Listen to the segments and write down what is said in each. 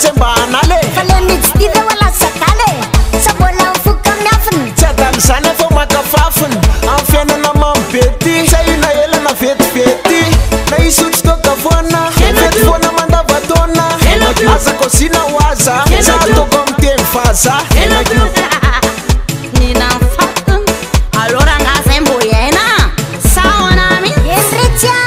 sembanale fale mitsitide wala sakale sabola mfuka miafiny tsy adany zany efa makafafiny amin'ny fiainana mamibety saina elana vetivety na isotry tokavoana vety foana mandavatona azakosina ho aza za atoko amin'ny teny vaza nina fatiny alora ngazay mbo iaina saonami endretia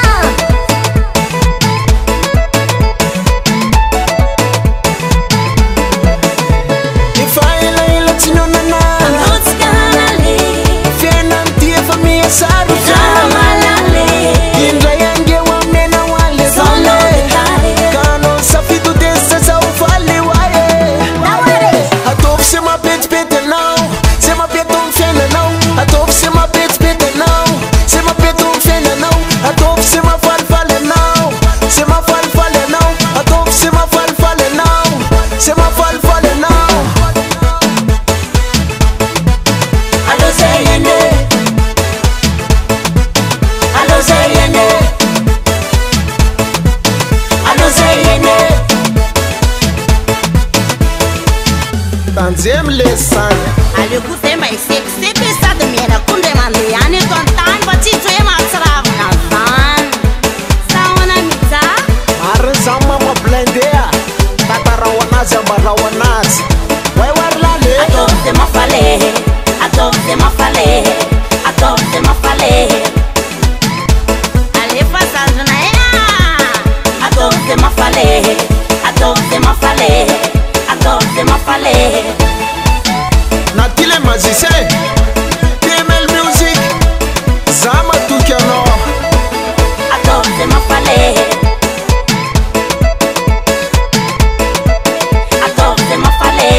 tanzem lesan aleku tema sexy pesada mera kunde mande ane kontan bachi tema sravna van sawana mitsa marin sama ma blendea tatarawana zambarawana wai warlale adopte ma fale adopte ma fale adopte ma fale ale pasajna ya adopte ma fale adopte ma fale adopte ma fale natile magicien TML music zama tukiano adopte ma fale adopte ma fale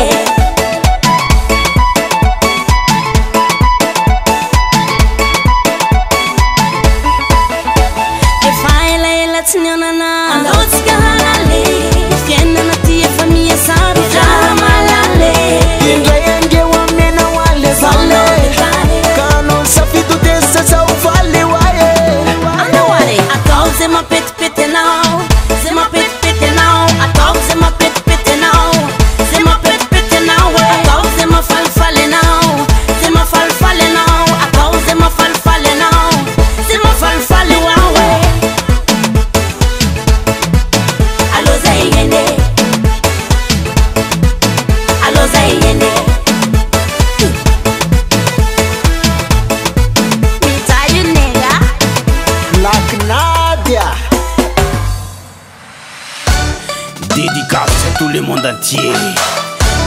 Dédicace à tout le monde entier.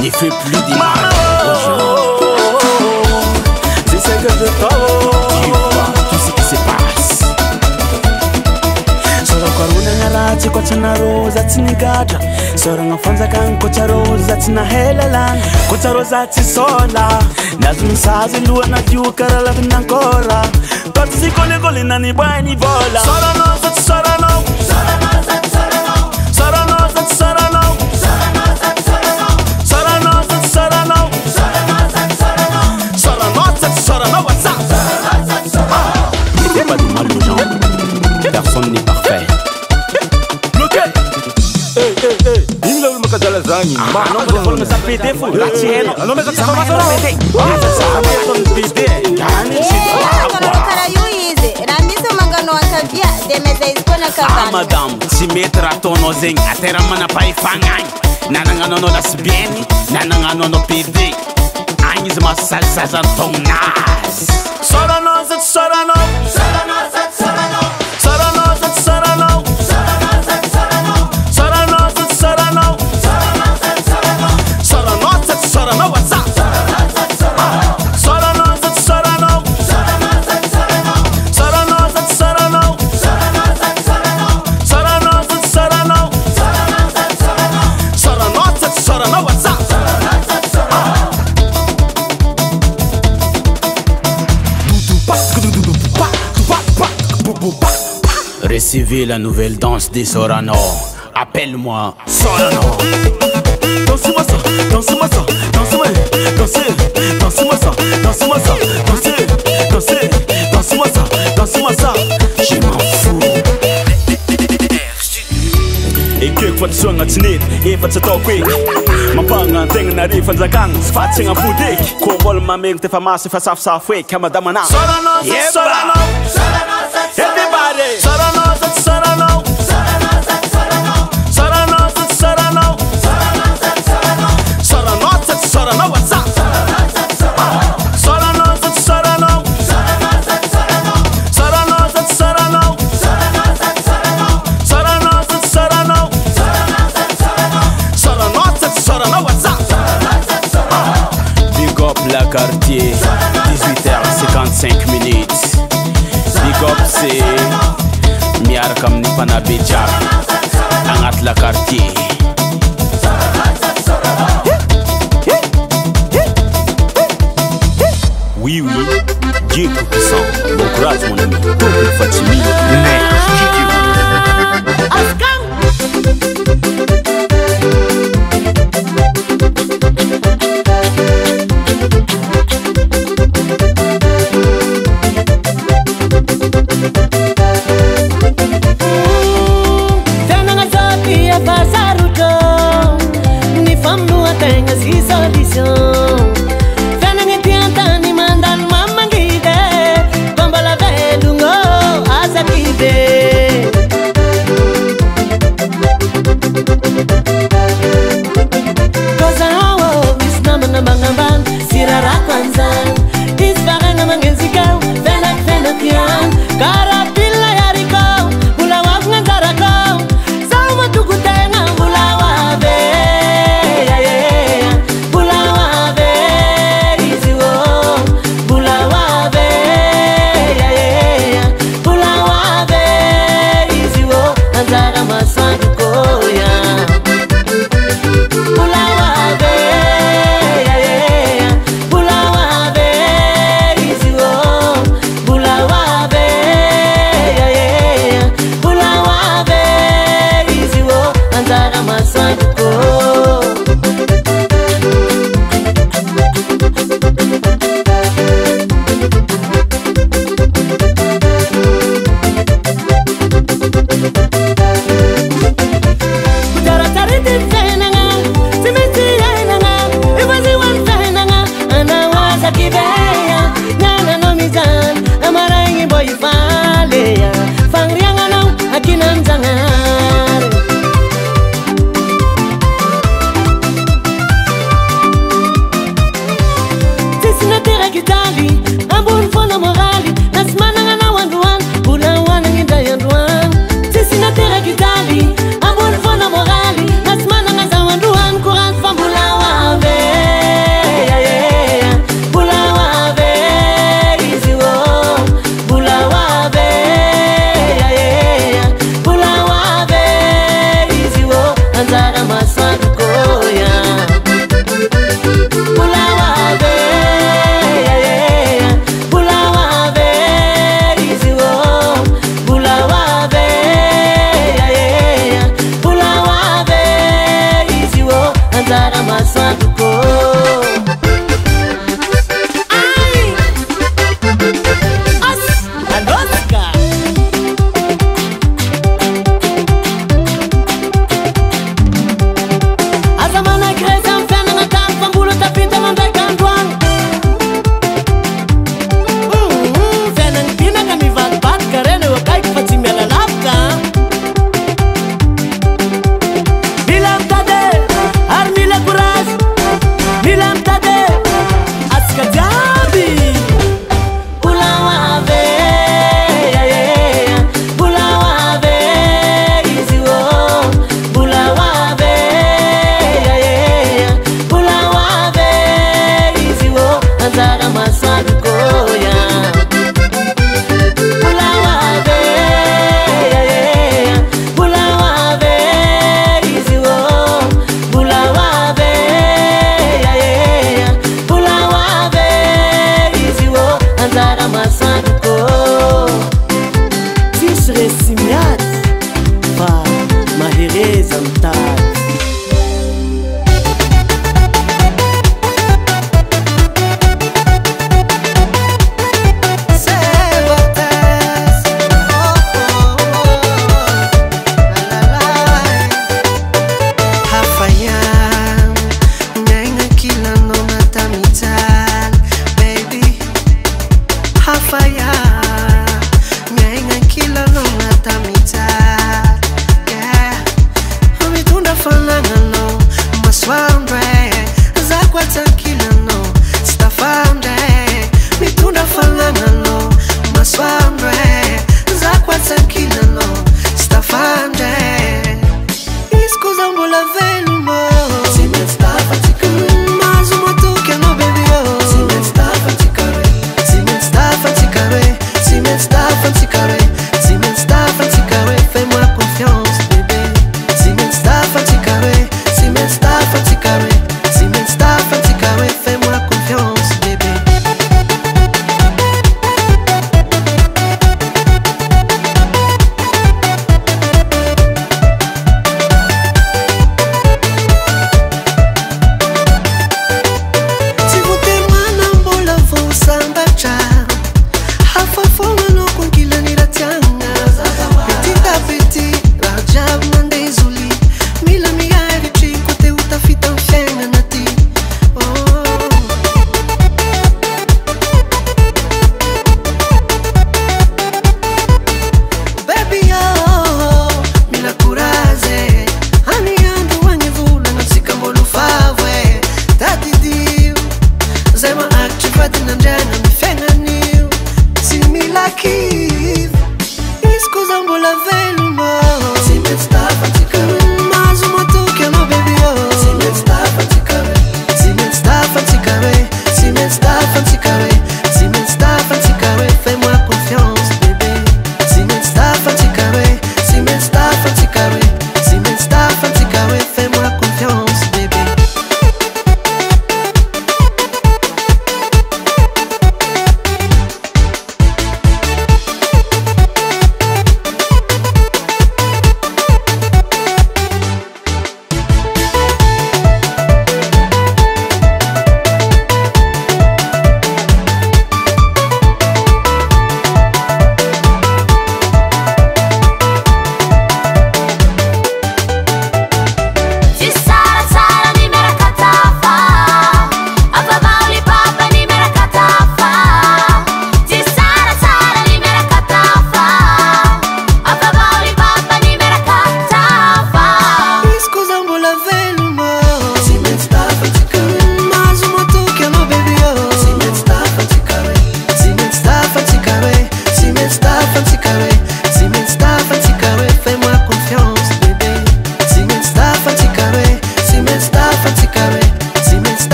Ne fais plus du mal aux gens. C'est ce que je t'offre. Tu vois tout ce qui se passe. Sora kwaruna ngarati kwa chana roza tinigata. Sora ngafanza kan kocha roza tina helalan. Kocha roza tisola. Nazumsazi luwa na jukara la vinankora. Toti sikole gole na ni bani vola. Sora no, sora no. Sora no, sora no. Sora no, sora no. Sora no, sora no. Sora no, sora no. What's up? Ne fais pas de mal aux gens. Personne n'est parfait. Bloqué. Inga ulmakadala zanyi. Non, mais faut me sapéter fou. La tienne. Non, mais ça va se la péter. Ça va être pété. Ah madame, si mettre à ton ozeng, à terre mana pas ifangany. Nananga nono las bieni, nananga nono PD. Agnes ma salsa zantong nas. Sorano, sorano, sorano, sorano, sorano, sorano, sorano, sorano, sorano, sorano, what's up? Sorano, sorano, sorano, sorano, sorano, what's up? Recevez la nouvelle danse des Sorano. Appelle-moi Sorano. Dansez-moi ça, dansez-moi ça, dansez-moi, dansez, dansez-moi ça, dansez-moi ça, dansez, dansez, dansez-moi ça, dansez-moi ça. Je m'en fous. Et que quoi de soagna tsy nety efa tsy ataoko eky mampagna antegna nare fanjakagna sy fatsegna fody eky koa mbola mamegny tefa masy efa safosafo eky amadamana everybody la quartier 18h55 minutes big up c'est miaraka amin'ny mpanabe jiaby agnaty la quartier oui Dieu tout puissant bon courage mon ami double Fatimi faya Nyainga kila nona tamita Mitunda falanga no Maswambre Zakwata kila no Stafambre Mitunda falanga no Maswambre Zakwata kila no Stafambre Iskuza mbula velu mo Simen stafa tikare Mazu motuke no baby oh Simen stafa tikare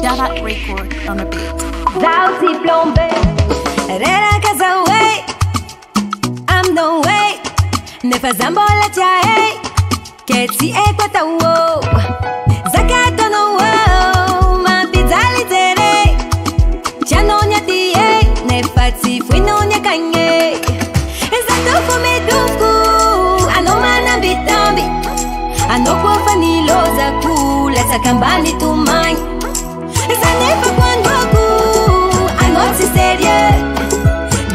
Davat Record on the beat. Zauti plombe, rera kazawe, I'm no way. Ne fazambola chae, keti ekwata wo, zakato no wo, ma pizzali tere, chanonya tie, ne fati fuinonya kanye, esato come duku, anomana bitambi, anokwa fanilo zaku, lesa kambani tumai, esanefa kwandoku. I'm si sérieux,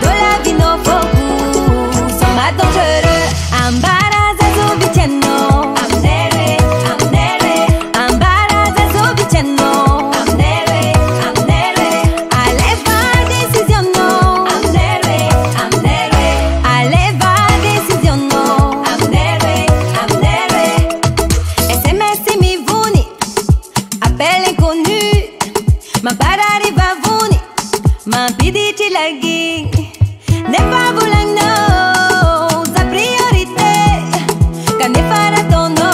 de la vie no focus, sans ma dangereux, ambaraza zoviceno, amnere, ambaraza zoviceno, amnere, alleva décision no, amnere, alleva décision no, amnere, SMS mi vuni, appel inconnu, ma parari va vuni. Ma piditi lagi, ne pas volant no, sa priorité, quand ne fara ton no,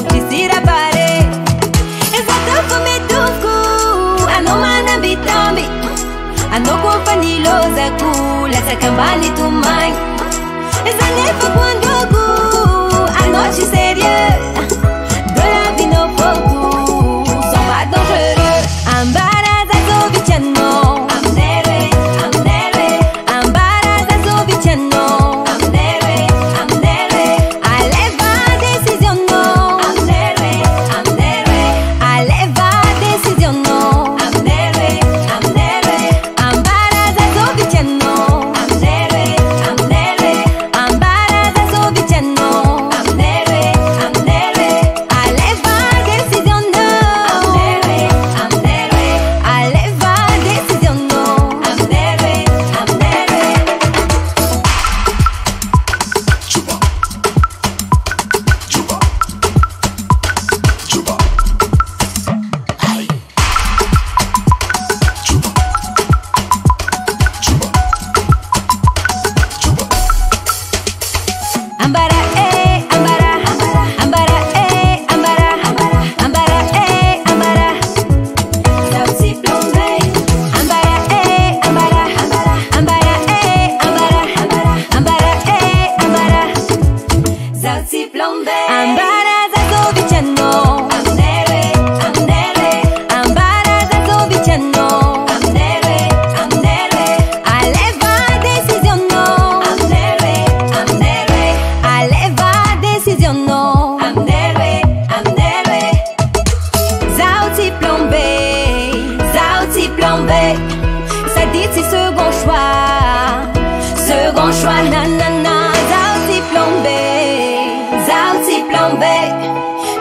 ci si rapare. Esatto come tuku, anomana bitambi, anoko fanilosa ku, la sa kambani tu mai. Esa ne fa quando anoche sérieux, de la vie no focus, sans pas dangereux, ambaraza zoviceno.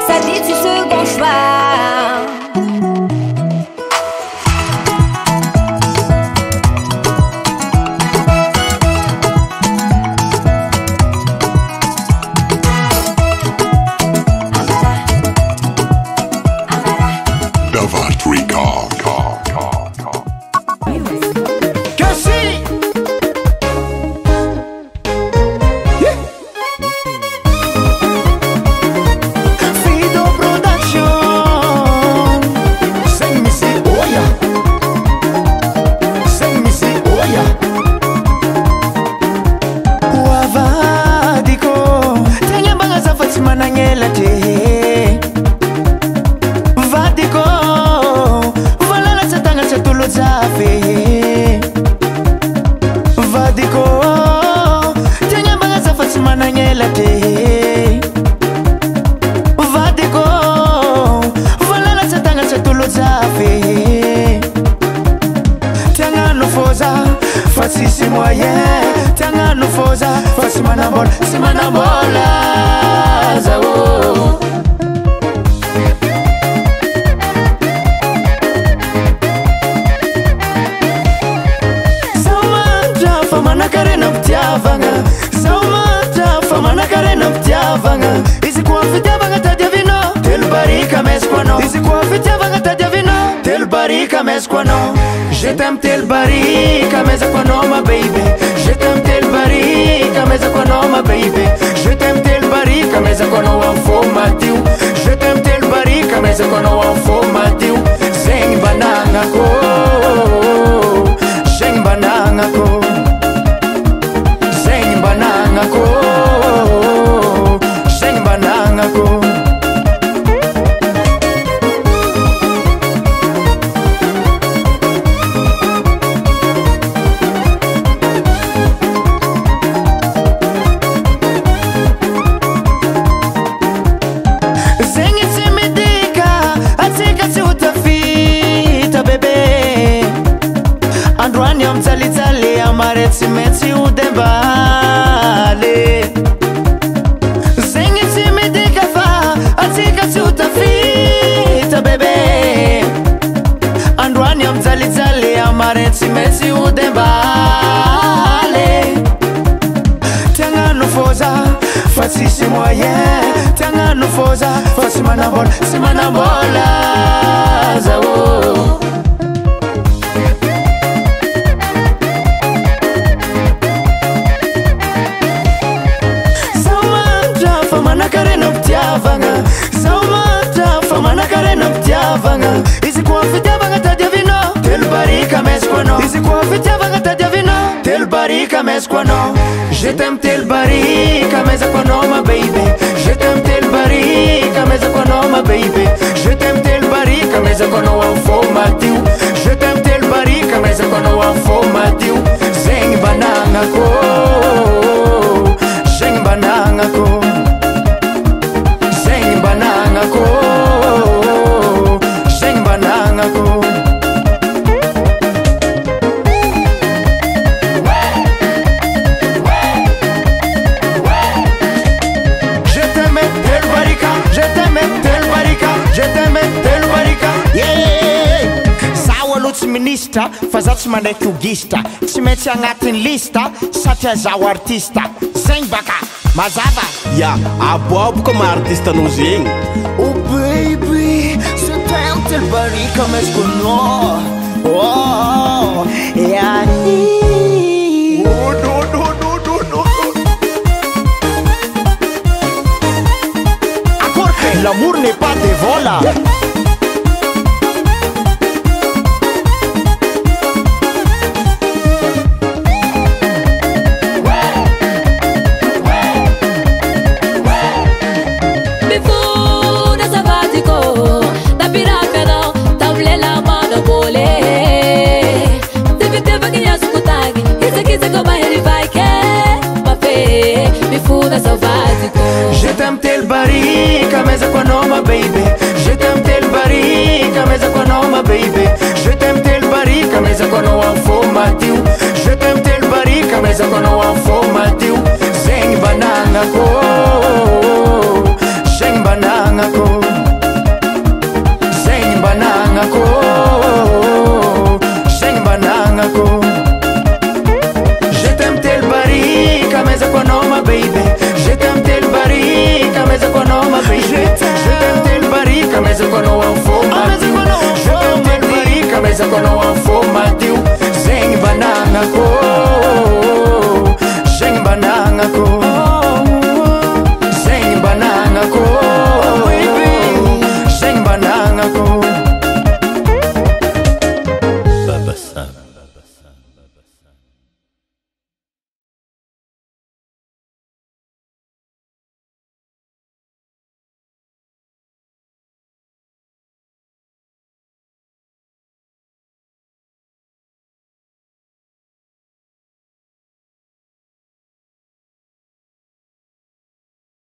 Ça dit du second choix. Davat Record. Fasisi moyen, tanga no foza, fasi manambola, si manambola, zawo. Saumanta, famana karena mtiavanga, saumanta, famana karena mtiavanga. Isi kwa fitiavanga tadia vino, telu barika mesquano. Isi kwa fitiavanga tadia vino, telu barika mesquano. Je t'aime tel barika, mais à quoi non ma baby. Je t'aime tel barika, mais à quoi non ma baby. Je t'aime tel barika, mais à quoi non en faux Mathieu. Je t'aime tel barika, mais à quoi non en faux Mathieu. C'est dembale Tiangano foza Fasi si moyen Tiangano foza Fasi manabola Si manabola Zawo Saumata Famana karena ptiavanga Saumata Famana karena ptiavanga Isi kwa fitiavanga tadia vino Tel barika mesquano Isi kwa fitiavanga tadia vino Tel barika mesquano Je t'aime tel barika mesquano ma baby Je t'aime tel barika mesquano ma baby Je t'aime tel barika mesquano wa formatiu Je t'aime tel barika mesquano wa formatiu Zeng bananga ko Zeng bananga ko Zeng bananga ko Zeng bananga ko Ministra fa zaho tsy manaiky ogista tsy maintsy agnatin'ny lista satria zaho artista zegny baka mazava Ya, aboaboko ma artiste anao zegny Oh baby, ce temps tel barika mais qu'on oh yeah oh no no no no no Encore que l'amour n'est pas des vols Je t'aime tel barika mais à quoi non ma baby Je t'aime tel barika mais à quoi non ma baby Je t'aime tel barika mais à quoi non en formatiu Je t'aime tel barika mais à quoi non en formatiu Zeng banana ko Zeng banana ko Zeng banana ko Zeng banana ko Je t'aime tel barika mais à quoi non ma baby Je t'aime tel barika mais à quoi non ma baby Je t'aime tel barika mais à quoi non en forme Je t'aime tel barika mais à quoi non en forme